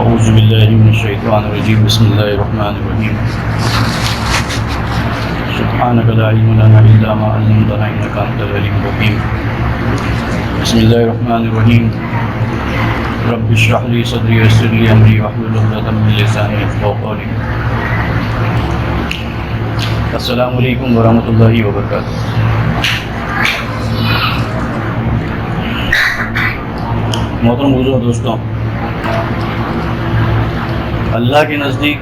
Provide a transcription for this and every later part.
اعوذ باللہ من الشیطان الرجیم بسم اللہ الرحمن الرحیم سبحانک لا علم لنا الا ما علمتنا انک انت العلیم الحکیم بسم اللہ الرحمن الرحیم رب اشرح لی صدری ویسر لی امری واحلل عقدۃ من لسانی یفقہوا قولی۔ السلام علیکم ورحمۃ اللہ وبرکاتہ۔ محترم بزرگ دوستوں، اللہ کے نزدیک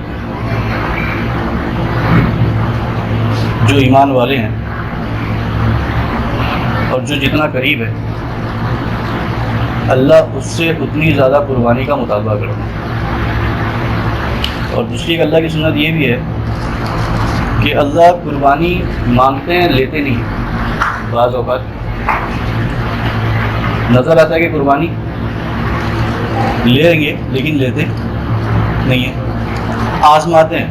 جو ایمان والے ہیں اور جو جتنا قریب ہے اللہ اس سے اتنی زیادہ قربانی کا مطالبہ کرتا ہے۔ اور دوسری ایک اللہ کی سنت یہ بھی ہے کہ اللہ قربانی مانگتے ہیں، لیتے نہیں ہیں۔ بعض اوقات نظر آتا ہے کہ قربانی لیں گے لیکن لیتے نہیں ہیں، آزماتے ہیں،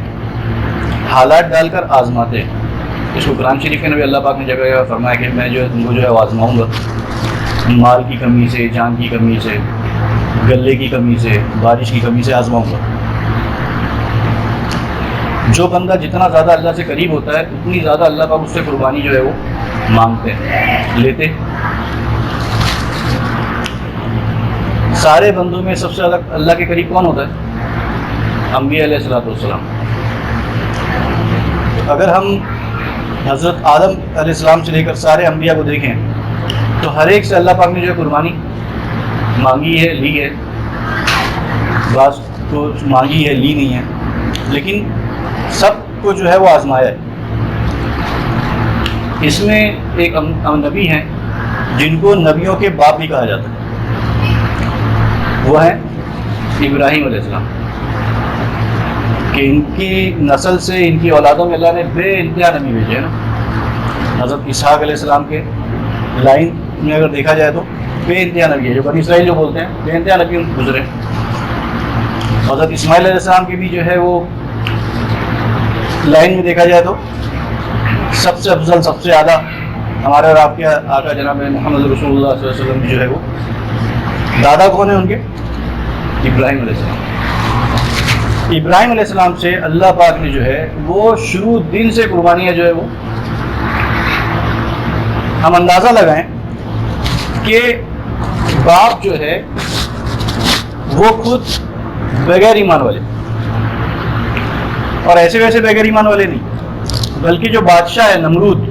حالات ڈال کر آزماتے ہیں۔ اس کو قرآن شریف کے نبی اللہ پاک نے جگہ فرمایا کہ میں جو ہے تم کو جو ہے آزماؤں گا، مال کی کمی سے، جان کی کمی سے، گلے کی کمی سے، بارش کی کمی سے آزماؤں گا۔ جو بندہ جتنا زیادہ اللہ سے قریب ہوتا ہے اتنی زیادہ اللہ پاک اس سے قربانی جو ہے وہ مانگتے ہیں، لیتے۔ سارے بندوں میں سب سے زیادہ اللہ کے قریب کون ہوتا ہے؟ انبیاء علیہ السلام۔ اگر ہم حضرت آدم علیہ السلام سے لے کر سارے انبیاء کو دیکھیں تو ہر ایک سے اللہ پاک نے جو ہے قربانی مانگی ہے، لی ہے، بعض کو مانگی ہے، لی نہیں ہے، لیکن سب کو جو ہے وہ آزمایا ہے۔ اس میں ایک نبی ہیں جن کو نبیوں کے باپ بھی کہا جاتا ہے، وہ ہیں ابراہیم علیہ السلام، کہ ان کی نسل سے، ان کی اولادوں میں اللہ نے بے انتہا نبی بھیجے ہیں نا۔ حضرت اسحاق علیہ السلام کے لائن میں اگر دیکھا جائے تو بے انتہا نبی ہے، جو بنی اسرائیل جو بولتے ہیں بے انتہا نبی گزرے۔ حضرت اسماعیل علیہ السلام کی بھی جو ہے وہ لائن میں دیکھا جائے تو سب سے افضل، سب سے زیادہ ہمارے اور آپ کے آقا جناب محمد رسول اللہ صلی اللہ علیہ وسلم جو ہے وہ دادا کون ہیں ان کے؟ ابراہیم علیہ السلام۔ ابراہیم علیہ السلام سے اللہ پاک نے جو ہے وہ شروع دن سے قربانیاں جو ہے وہ، ہم اندازہ لگائیں کہ باپ جو ہے وہ خود بغیر ایمان والے، اور ایسے ویسے بغیر ایمان والے نہیں، بلکہ جو بادشاہ ہے نمرود،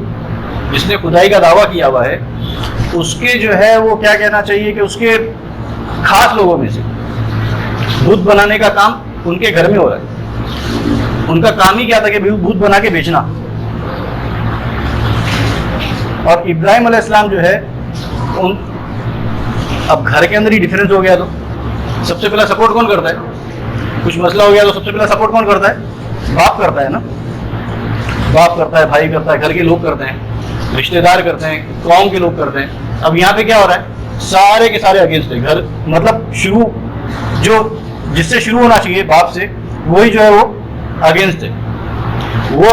جس نے خدائی کا دعویٰ کیا ہوا ہے، اس کے جو ہے وہ کیا کہنا چاہیے کہ اس کے خاص لوگوں میں سے بت بنانے کا کام ان کے گھر میں ہو رہا ہے۔ ان کا کام ہی کیا تھا کہ بت بنا کے بیچنا۔ اور ابراہیم علیہ السلام جو ہے اب گھر کے اندر ہی ڈیفرنس ہو گیا تو سب سے پہلا سپورٹ کون کرتا ہے؟ کچھ مسئلہ ہو گیا تو سب سے پہلا سپورٹ کون کرتا ہے؟ باپ کرتا ہے نا، باپ کرتا ہے، بھائی کرتا ہے، گھر کے لوگ کرتے ہیں، رشتہ دار کرتے ہیں، قوم کے لوگ کرتے ہیں۔ اب یہاں پہ کیا ہو رہا ہے؟ سارے کے سارے اگینسٹ ہے۔ گھر مطلب شروع جو جس سے شروع ہونا چاہیے باپ سے، وہی جو ہے وہ اگینسٹ ہے۔ وہ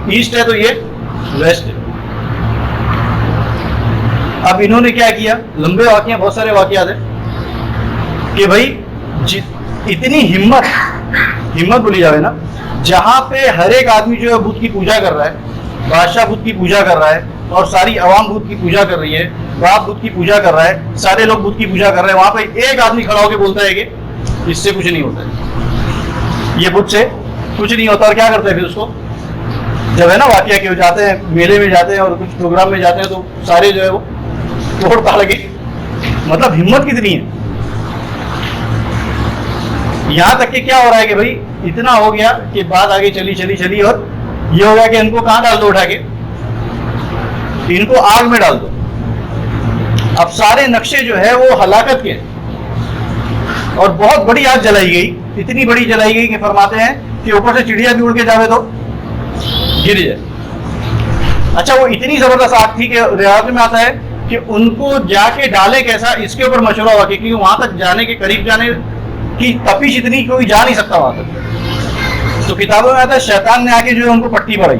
ایسٹ ہے تو یہ ویسٹ ہے۔ اب انہوں نے کیا کیا؟ لمبے واقعہ، بہت سارے واقعات ہیں کہ بھائی اتنی ہمت بولی جاوے نا، جہاں پہ ہر ایک آدمی جو ہے بت کی پوجا کر رہا ہے، بادشاہ بت کی پوجا کر رہا ہے، اور ساری عوام بت کی پوجا کر رہی ہے، باپ بت کی پوجا کر رہا ہے، سارے لوگ بت کی پوجا کر رہے ہیں، وہاں پہ ایک آدمی کھڑا ہو کے بولتا ہے کہ اس سے کچھ نہیں ہوتا ہے، یہ بت سے کچھ نہیں ہوتا۔ اور کیا کرتے ہیں پھر اس کو، جب ہے نا واقعہ کہ جاتے ہیں میلے میں جاتے ہیں اور کچھ پروگرام میں جاتے ہیں تو سارے جو ہے وہ توڑ پاڑ کے، مطلب ہمت کتنی ہے۔ یہاں تک کہ کیا ہو رہا ہے کہ بھائی اتنا ہو گیا کہ بات آگے چلی اور یہ ہو گیا کہ ان کو کہاں ڈال دو، اٹھا کے ان کو آگ میں ڈال دو۔ اب سارے نقشے جو ہے وہ ہلاکت کے، اور بہت بڑی آگ جلائی گئی، اتنی بڑی جلائی گئی کہ فرماتے ہیں کہ اوپر سے چڑیا بھی اڑ کے جاوے تو گر جائے۔ اچھا، وہ اتنی زبردست آگ تھی کہ روایت میں آتا ہے کہ ان کو جا کے ڈالے کیسا، اس کے اوپر مشورہ ہوا، کیونکہ وہاں تک جانے کے قریب جانے کی تپش اتنی کوئی جا نہیں سکتا وہاں تک۔ تو کتابوں میں آتا ہے شیطان نے آ کے جو ہے ان کو پٹی پڑائی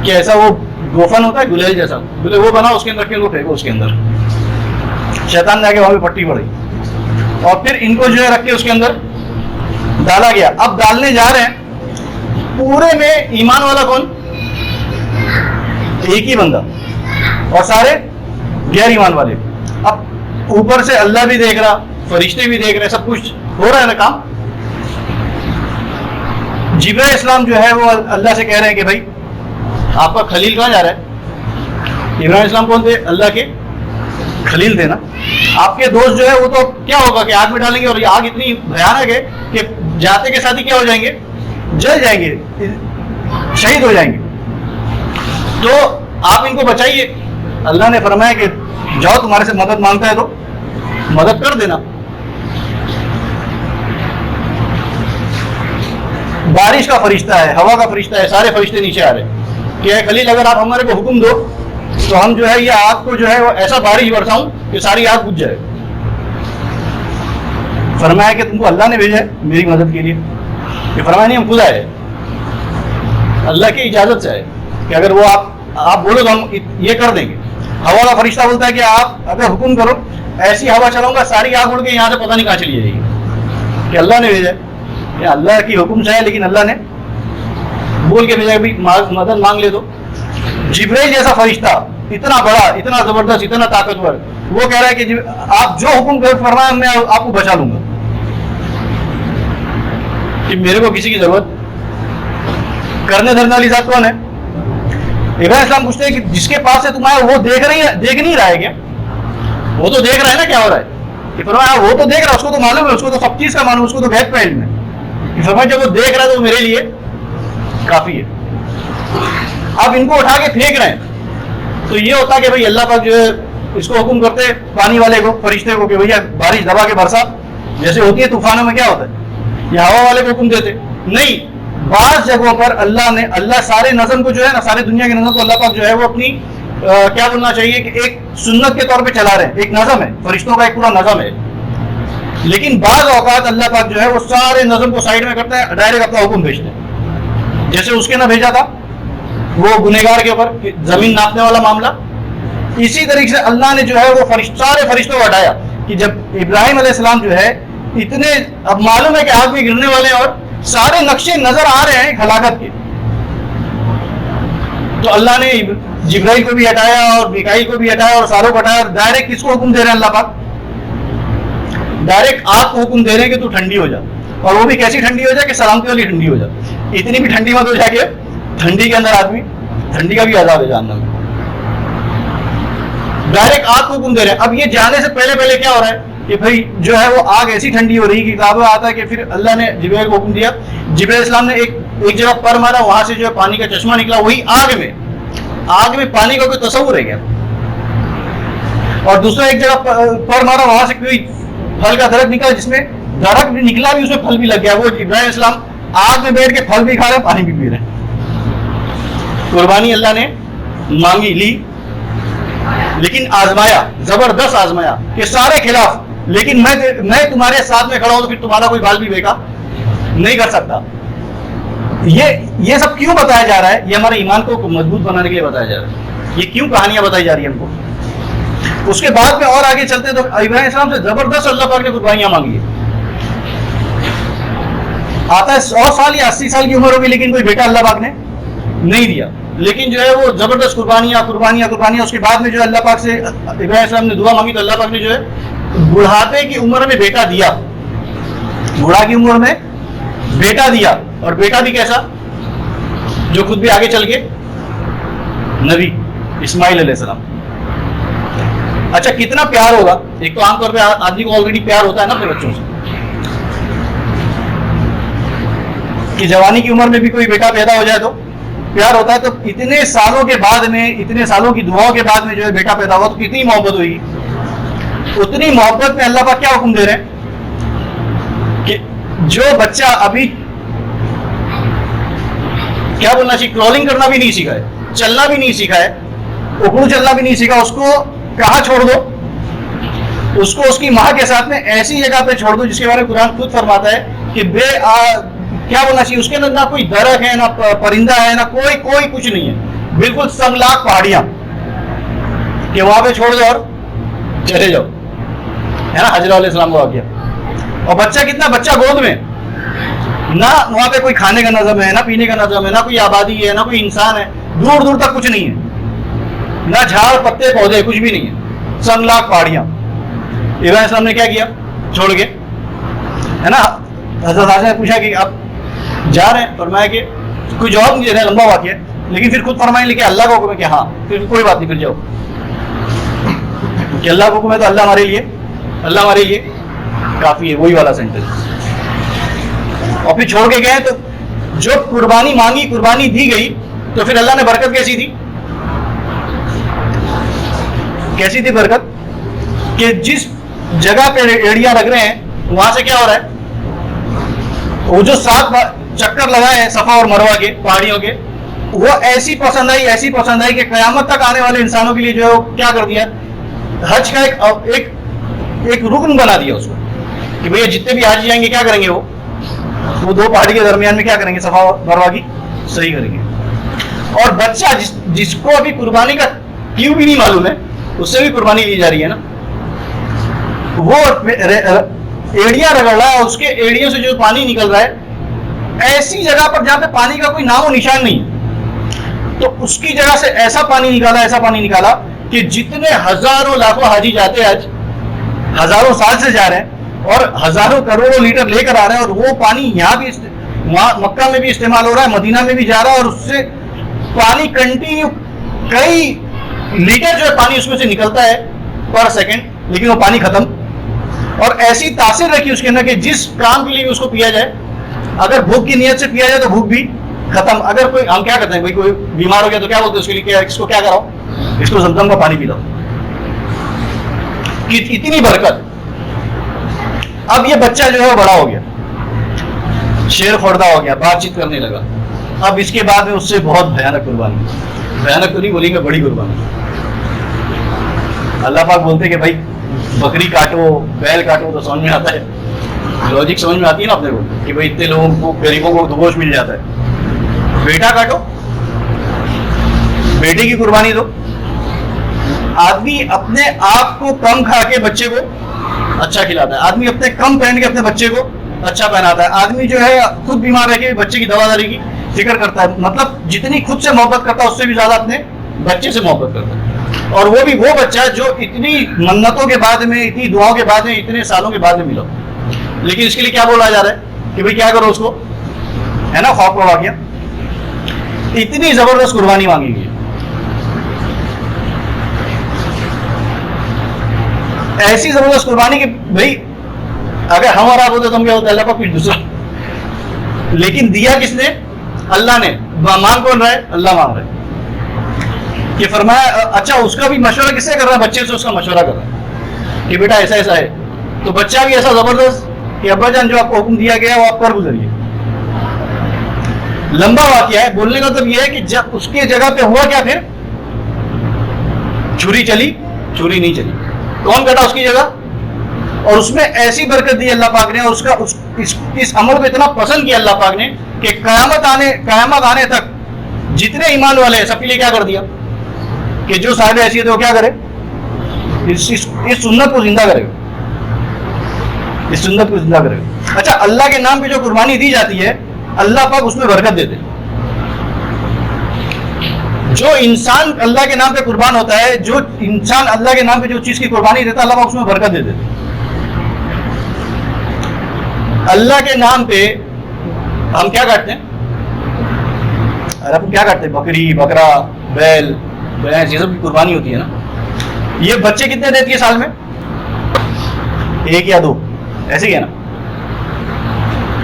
کہ ایسا وہ گوفن ہوتا ہے گلیل جیسا، وہ بنا، اس کے اندر کے ان کو پھینکو، اس کے اندر شیطان نے آ کے وہاں پہ پٹی پڑائی۔ اور پھر ان کو جو ہے رکھ کے اس کے اندر ڈالا گیا. اب ڈالنے جا رہے ہیں پورے میں ایمان والا کون؟ ایک ہی بندہ, اور سارے غیر ایمان والے. اب اوپر سے اللہ بھی دیکھ رہا, فرشتے بھی دیکھ رہے, سب کچھ ہو رہا ہے نا کام. جبرائیل السلام جو ہے وہ اللہ سے کہہ رہے ہیں کہ بھائی آپ کا خلیل کہاں جا رہا ہے؟ ابراہیم السلام کون تھے؟ اللہ کے خلیل تھے نا. آپ کے دوست جو ہے وہ تو کیا ہوگا کہ آگ میں ڈالیں گے, اور یہ آگ اتنی بھیانک ہے کہ جاتے کے ساتھ ہی کیا ہو جائیں گے؟ جل جائیں گے, شہید ہو جائیں گے. تو آپ ان کو بچائیے. اللہ نے فرمایا کہ جاؤ تمہارے سے مدد مانگتا ہے تو مدد کر دینا. بارش کا فرشتہ ہے, ہوا کا فرشتہ ہے, سارے فرشتے نیچے آ رہے ہیں کہ اے خلیل اگر آپ ہمارے کو حکم دو تو ہم جو ہے یہ آگ کو جو ہے وہ ایسا بارش برساؤں کہ ساری آگ بجھ جائے. فرمایا کہ تم کو اللہ نے بھیجا ہے میری مدد کے لیے. کہ فرمایا نہیں, ہم خود آئے, اللہ کی اجازت سے آئے کہ اگر وہ آپ بولو تو ہم یہ کر دیں گے. ہوا کا فرشتہ بولتا ہے کہ آپ اگر حکم کرو ایسی ہوا چلاؤں گا ساری آگ اڑ کے یہاں سے پتہ نہیں کہاں چلی جائے گی, کہ اللہ نے بھیجا ہے. کہ اللہ کی حکم سے ہے لیکن اللہ نے بول کے بھیجا کہ مدد مانگ لے. تو جبرائیل جیسا فرشتہ اتنا بڑا, اتنا زبردست, اتنا طاقتور, وہ کہہ رہا ہے کہ آپ جو حکم فرمائیں میں آپ کو بچا لوں گا. کہ میرے کو کسی کی ضرورت. کرنے دھرنے والی ذات کون ہے؟ ابراہیم السلام پوچھتے ہیں کہ جس کے پاس سے تم آئے وہ دیکھ نہیں رہا ہے کیا؟ وہ تو دیکھ رہا ہے نا کیا ہو رہا ہے. کہ فرمایا وہ تو دیکھ رہا ہے, اس کو تو معلوم ہے, اس کو تو سب چیز کا معلوم, اس کو تو غیب کا علم ہے. کہ فرمایا جب وہ دیکھ رہا ہے تو وہ میرے لیے کافی ہے. اب ان کو اٹھا کے پھینک رہے ہیں تو یہ ہوتا کہ بھائی اللہ پاک جو ہے اس کو حکم کرتے پانی والے کو, فرشتے کو, کہ بھیا بارش دبا کے برسا, جیسے ہوتی ہے طوفانوں میں کیا ہوتا ہے, یہ ہوا والے کو حکم دیتے نہیں. بعض جگہوں پر اللہ سارے نظم کو جو ہے نا, سارے دنیا کے نظم کو اللہ پاک جو ہے وہ اپنی کیا بولنا چاہیے کہ ایک سنت کے طور پہ چلا رہے ہیں. ایک نظم ہے, فرشتوں کا ایک پورا نظم ہے. لیکن بعض اوقات اللہ پاک جو ہے وہ سارے نظم کو سائڈ میں کرتا ہے, ڈائریکٹ اپنا حکم بھیجتے ہیں. جیسے اس کے نہ بھیجا تھا وہ گنہگار کے اوپر زمین ناپنے والا معاملہ, اسی طریقے سے اللہ نے جو ہے وہ سارے فرشتوں کو ہٹایا. کہ جب ابراہیم علیہ السلام جو ہے اتنے, اب معلوم ہے کہ آگ میں گرنے والے اور سارے نقشے نظر آ رہے ہیں ہلاکت کے, تو اللہ نے جبرائیل کو بھی ہٹایا اور میکائیل کو بھی ہٹایا اور ساروں کو ہٹایا. ڈائریکٹ کس کو حکم دے رہے ہیں اللہ پاک؟ ڈائریکٹ آگ کو حکم دے رہے ہیں کہ تو ٹھنڈی ہو جا, اور وہ بھی کیسی ٹھنڈی ہو جائے کہ سلامتی والی ٹھنڈی ہو جائے. اتنی بھی ٹھنڈی مت ہو جائے کہ ٹھنڈی کے اندر آدمی, ٹھنڈی کا بھی عذاب ہے جہنم میں. ڈائریکٹ آگ کو حکم دے رہے ہیں. اب یہ جانے سے پہلے کیا ہو رہا ہے کہ بھائی جو ہے وہ آگ ایسی ٹھنڈی ہو رہی کہ کتابیں آتا ہے کہ پھر اللہ نے جبرائیل کو حکم دیا. جبرائیل السلام نے ایک جگہ پر مارا, وہاں سے جو ہے پانی کا چشمہ نکلا, وہی آگ میں پانی کا کوئی تصور ہے کیا؟ اور دوسرا ایک جگہ پر مارا, وہاں سے کوئی پھل کا درخت نکلا, جس میں درخت بھی نکلا بھی اس میں پھل بھی لگ گیا. وہ ابراہیم السلام آگ میں بیٹھ کے پھل بھی کھا رہے ہیں, پانی بھی پی رہے ہیں. قربانی اللہ نے مانگی لی, لیکن آزمایا, زبردست آزمایا کہ سارے خلاف. لیکن میں تمہارے ساتھ میں کھڑا ہوں تو پھر تمہارا کوئی بال بھی بیکا نہیں کر سکتا. یہ سب کیوں بتایا جا رہا ہے؟ یہ ہمارے ایمان کو مضبوط بنانے کے لیے بتایا جا رہا ہے. یہ کیوں کہانیاں بتائی جا رہی ہیں ہم کو؟ اس کے بعد میں اور آگے چلتے تو ابراہیم السلام سے زبردست اللہ پاک نے قربانیاں مانگی. آتا ہے 100 سال یا 80 سال کی عمر ہوگی, لیکن کوئی بیٹا اللہ پاک نے نہیں دیا. لیکن جو ہے وہ زبردست قربانیاں. اس کے بعد میں جو اللہ پاک سے ابراہیم السلام نے دعا مانگی تو اللہ پاک نے جو ہے بڑھاپے کی عمر میں بیٹا دیا. بوڑھا کی عمر میں بیٹا دیا, اور بیٹا بھی کیسا؟ جو خود بھی آگے چل کے نبی اسماعیل علیہ السلام. اچھا کتنا پیار ہوگا. ایک تو عام طور پہ آدمی کو آلریڈی پیار ہوتا ہے نا اپنے بچوں سے, کہ جوانی کی عمر میں بھی کوئی بیٹا پیدا ہو جائے تو پیار ہوتا ہے. تو اتنے سالوں کے بعد میں, اتنے سالوں کی دعاؤں کے بعد میں جو ہے بیٹا پیدا ہوا تو کتنی محبت ہوئی. اتنی محبت میں اللہ پاک کیا حکم دے رہے ہیں کہ جو بچہ ابھی کیا بولنا چاہیے, کرالنگ کرنا بھی نہیں سیکھا ہے, چلنا بھی نہیں سیکھا ہے, اکڑو چلنا بھی نہیں سیکھا, اس کو کہاں چھوڑ دو؟ اس کو اس کی ماں کے ساتھ میں ایسی جگہ پہ چھوڑ دو جس کے بارے میں قرآن خود فرماتا ہے کہ کیا بولنا چاہیے, اس کے اندر نہ کوئی درخت ہے, نہ پرندہ ہے, نہ کوئی کچھ نہیں ہے, بالکل سنگلاخ پہاڑیاں, کہ وہاں پہ چھوڑ دو اور چلے جاؤ. ہے نا حضرت علیہ السلام کو آ گیا. اور بچہ کتنا، بچہ گود میں، نہ وہاں پہ کوئی کھانے کا نظم ہے، نہ پینے کا نظم ہے، نہ کوئی آبادی ہے، نہ کوئی انسان ہے، دور دور تک کچھ نہیں ہے، نہ جھاڑ پتے پودے، کچھ بھی نہیں ہے، سنلاخ پہاڑیاں. ابراہیم السلام نے کیا کیا؟ چھوڑ کے، ہے نا. حضرت حاجہ نے پوچھا کہ آپ جا رہے ہیں؟ فرمایا کہ کوئی جواب نہیں دے رہے، لمبا واقعہ ہے، لیکن پھر خود فرمائیں کہ اللہ کا حکم ہے کہ ہاں، پھر کوئی بات نہیں، پھر جاؤ کہ اللہ کا حکم ہے تو اللہ ہمارے لیے، اللہ ہمارے لیے کافی ہے. وہی والا سینٹنس. اور پھر چھوڑ کے گئے تو جو قربانی مانگی، قربانی دی گئی، تو پھر اللہ نے برکت کیسی دی؟ کیسی تھی برکت؟ کہ جس جگہ پہ ایڑیاں لگ رہے ہیں وہاں سے کیا ہو رہا ہے؟ وہ جو 7 چکر لگائے ہیں صفا اور مروہ کے پہاڑیوں کے، وہ ایسی پسند آئی، ایسی پسند آئی کہ قیامت تک آنے والے انسانوں کے لیے جو ہے کیا کر دیا، حج کا ایک رکن بنا دیا اس کو، کہ بھئی جتنے بھی حاجی جائیں گے کیا کریں گے، وہ 2 پہاڑی کے درمیان میں کیا کریں گے، صفا اور مروہ کی صحیح کریں گے. اور بچہ جس کو ابھی قربانی کا کیوں بھی نہیں معلوم ہے، اس سے بھی قربانی لی جا رہی ہے نا. وہ ایڑیاں رگڑ رہا ہے، اس کے ایڑیوں سے جو پانی نکل رہا ہے ایسی جگہ پر جہاں پہ پانی کا کوئی نام و نشان نہیں، تو اس کی جگہ سے ایسا پانی نکالا، ایسا پانی نکالا کہ جتنے ہزاروں لاکھوں حاجی جاتے ہیں، آج ہزاروں سال سے جا رہے ہیں اور ہزاروں کروڑوں لیٹر لے کر آ رہے ہیں، اور وہ پانی یہاں بھی مکہ میں بھی استعمال ہو رہا ہے، مدینہ میں بھی جا رہا ہے، اور اس سے پانی کنٹینیو کئی لیٹر جو ہے پانی اس میں سے نکلتا ہے پر سیکنڈ، لیکن وہ پانی ختم. اور ایسی تاثیر رکھی اس کے اندر کہ جس کام کے لیے اس کو پیا جائے، اگر بھوک کی نیت سے پیا جائے تو بھوک بھی ختم. اگر کوئی، ہم کیا کرتے ہیں، کوئی بیمار ہو گیا تو کیا بولتے ہیں اس کے لیے، اس کو کیا کراؤ، اس کو زمزم کا پانی پلاؤ. اتنی برکت. اب یہ بچہ جو ہے وہ بڑا ہو گیا، شیر خوردہ ہو گیا، بات چیت کرنے لگا. اب اس کے بعد میں اس سے بہت بھیانک قربانی، بھیانک تو نہیں بولیں گے، بڑی قربانی. اللہ پاک بولتے کہ بھائی بکری کاٹو، بیل کاٹو تو سمجھ میں آتا ہے، لاجک سمجھ میں آتی ہے نا اپنے کو، کہ بھائی اتنے لوگوں کو، غریبوں کو گوشت مل جاتا ہے. بیٹا کاٹو، بیٹے کی قربانی دو. آدمی اپنے آپ کو کم کھا کے بچے کو اچھا کھلاتا ہے، آدمی اپنے کم پہن کے اپنے بچے کو اچھا پہناتا ہے، آدمی جو ہے خود بیمار رہ کے بچے کی دوا داری کی فکر کرتا ہے. مطلب جتنی خود سے محبت کرتا ہے اس سے بھی زیادہ اپنے بچے سے محبت کرتا ہے. اور وہ بھی وہ بچہ جو اتنی منتوں کے بعد میں، اتنی دعاؤں کے بعد میں، اتنے سالوں کے بعد میں ملا، لیکن اس کے لیے کیا بولا جا رہا ہے کہ بھئی کیا کرو اس کو، ہے نا خواب کا واقعہ. اتنی زبردست قربانی مانگی گئی، ایسی زبردست قربانی کہ بھئی اگر ہم اور آپ ہوتے تو ہم کیا ہوتا ہے، اللہ کا کچھ دوسرا. لیکن دیا کس نے؟ اللہ نے. مانگ کون رہا ہے؟ اللہ مانگ رہا ہے. کہ فرمایا اچھا اس کا بھی مشورہ کس سے کر رہا ہے؟ بچے سے اس کا مشورہ کر رہا ہے کہ بیٹا ایسا ایسا ہے. تو بچہ بھی ایسا زبردست کہ ابا جان جو آپ کو حکم دیا گیا وہ آپ کر گزریے. لمبا واقعہ ہے، بولنے کا مطلب یہ ہے کہ جب اس کی جگہ پہ ہوا کیا، پھر چھری چلی، چھری نہیں چلی. کون کٹا اس کی جگہ؟ اور اس میں ایسی برکت دی اللہ پاک نے، اور اس کا اس عمل کو اتنا پسند کیا اللہ پاک نے کہ قیامت آنے تک جتنے ایمان والے ہیں سب کے لیے کیا کر دیا کہ جو صاحب حیثیت ہے وہ کیا کرے، اس سنت کو زندہ کرے، اس سنت کو زندہ کرے. اچھا اللہ کے نام پہ جو قربانی دی جاتی ہے اللہ پاک اس میں برکت دیتے. جو انسان اللہ کے نام پہ قربان ہوتا ہے، جو انسان اللہ کے نام پہ جو چیز کی قربانی دیتا ہے اللہ پاک اس میں برکت دیتے. اللہ کے نام پہ ہم کیا کاٹتے ہیں؟ کیا کاٹتے ہیں؟ بکری، بکرا، بیل، بھینس، یہ سب کی قربانی ہوتی ہے نا. یہ بچے کتنے دیتی ہے سال میں؟ 1 یا 2 ایسے ہی ہے نا.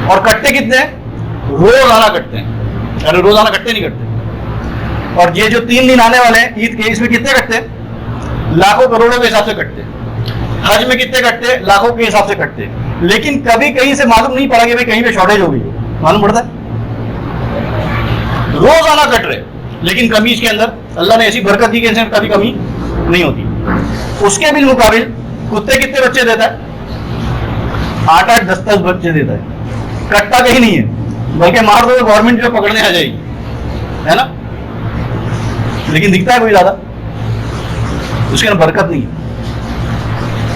اور کٹتے کتنے ہیں؟ روزانہ کٹتے ہیں. ارے روزانہ کٹتے نہیں کٹتے. اور یہ جو 3 دن آنے والے ہیں عید کے، اس میں کتنے کٹتے ہیں؟ لاکھوں کروڑوں کے حساب سے کٹتے. حج میں کتنے کٹتے؟ لاکھوں کے حساب سے کٹتے. لیکن کبھی کہیں سے معلوم نہیں پڑا کہ بھائی کہیں پہ شارٹیج ہو گئی. معلوم پڑتا ہے روزانہ کٹ رہے، لیکن کمی اس کے اندر اللہ نے ایسی برکت دی کہ ان سے کبھی کمی نہیں ہوتی. اس کے بالمقابل کتے کتنے بچے دیتا ہے؟ 8-8 10-10 بچے دیتا ہے. کٹتا کہیں نہیں ہے، بلکہ مار دو گورنمنٹ جو پکڑنے آ جائے گی، ہے نا. لیکن دکھتا ہے کوئی زیادہ، اس کے اندر برکت نہیں ہے.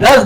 10